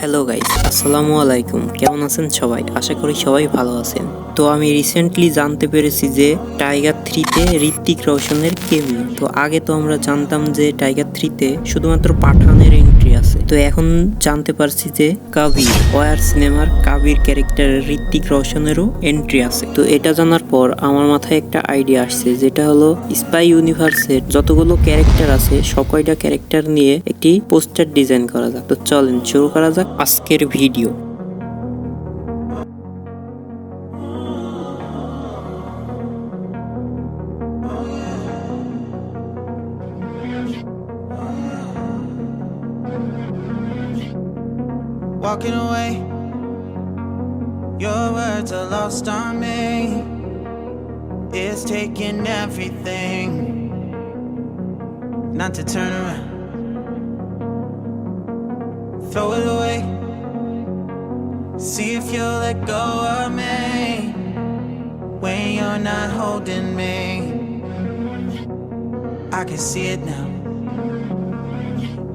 Hello guys, আসসালামু আলাইকুম। কেমন আছেন সবাই? আশা করি সবাই ভালো আছেন। তো আমি রিসেন্টলি জানতে পেরেছি যে টাইগার 3-তে ঋত্বিক রোশনের কেমিও। তো আগে তো আমরা জানতাম যে টাইগার 3-তে শুধুমাত্র পাঠানের এন্ট্রি আছে। তো এখন জানতে পারছি যে কাবির ওয়ার সিনেমার কাবির ক্যারেক্টারে ঋত্বিক রোশনেরও এন্ট্রি আছে। তো এটা জানার পর আমার মাথায় একটা আইডিয়া আসছে, যেটা হলো স্পাই ইউনিভার্সের যতগুলো ক্যারেক্টার আছে সকয়টা ক্যারেক্টার নিয়ে একটি পোস্টার ডিজাইন করা যাক। তো চলেন শুরু করা যাক আজকের video. Walking away, your words are lost on me. It's taking everything not to turn around. Throw it away, see if you'll let go of me when you're not holding me. I can see it now.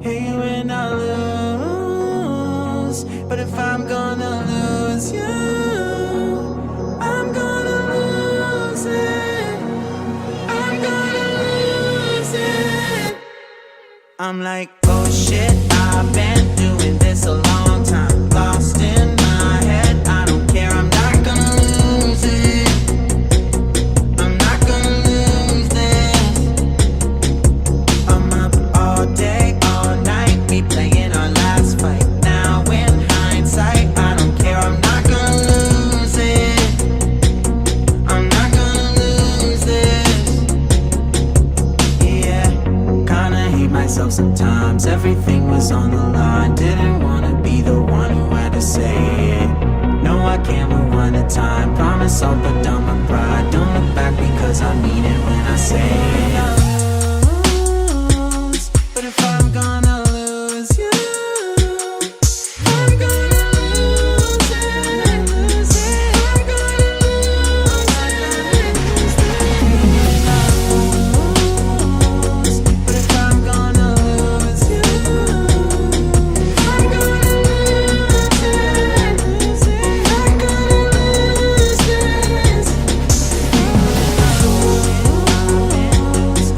Hey, when I lose, but if I'm gonna lose you, I'm gonna lose it. I'm gonna lose it. I'm like, oh shit, I've been doing this a long time. Lost in my head, I don't care, I'm not gonna lose it. I'm not gonna lose this. I'm up all day, all night, replaying our last fight. Now in hindsight, I don't care, I'm not gonna lose it. I'm not gonna lose this. Yeah, kinda hate myself sometimes. Everything was on the line. Didn't wanna be the one who had to say it. No, I can't rewind the time. Promise I'll put down my pride. Don't look back because I mean it when I say it. But if I'm gonna lose you, I'm gonna lose it. I'm gonna lose it. But if I'm gonna lose you, I'm gonna lose it. I'm gonna lose this.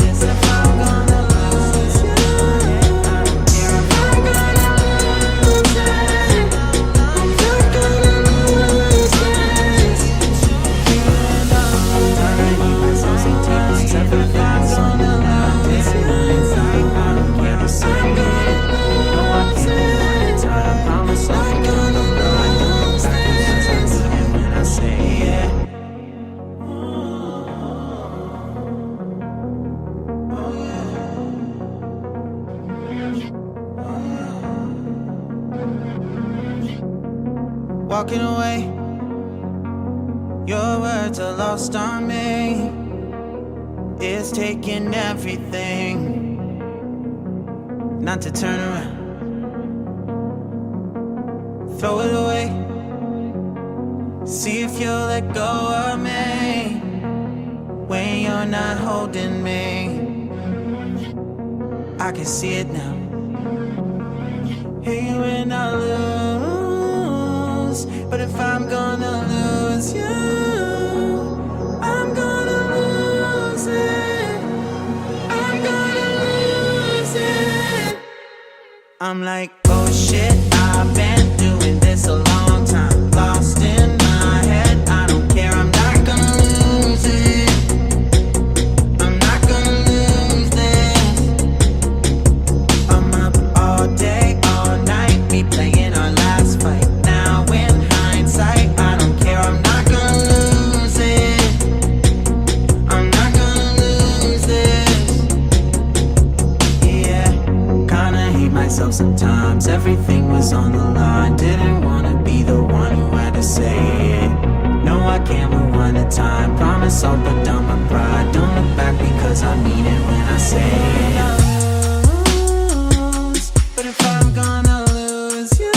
But if I'm gonna lose you, I don't care. I'm gonna lose it. I'm not gonna lose this. I hate myself sometimes. Everything's on the line. This hindsight, I don't care. I'm gonna lose it. I promise I'm gonna lose this. When I say it. Walking away, your words are lost on me. It's taking everything not to turn around. Throw it away, see if you'll let go of me when you're not holding me. I can see it now. Hey, when I lose, but if I'm gonna lose you, I'm gonna lose it. I'm gonna lose it. I'm like, oh shit, I've been doing this a long time. Lost in my head, I don't care, I'm not gonna lose it. I'm not gonna lose this. I'm up all day, all night, replaying our last fight. Now in hindsight, I don't care, I'm not gonna lose it. I'm not gonna lose this. Yeah, kinda hate myself sometimes. Everything was on the line. Didn't wanna be the one who had to say it. No, I can't rewind the time. Promise I'll put down my pride. Don't look back because I mean it when I say it. But if I'm gonna lose you,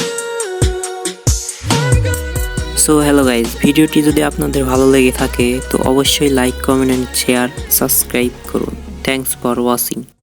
I'm gonna. So hello guys, ভিডিওটি যদি আপনাদের ভালো লেগে থাকে তো অবশ্যই like, comment and share, subscribe করুন। Thanks for watching.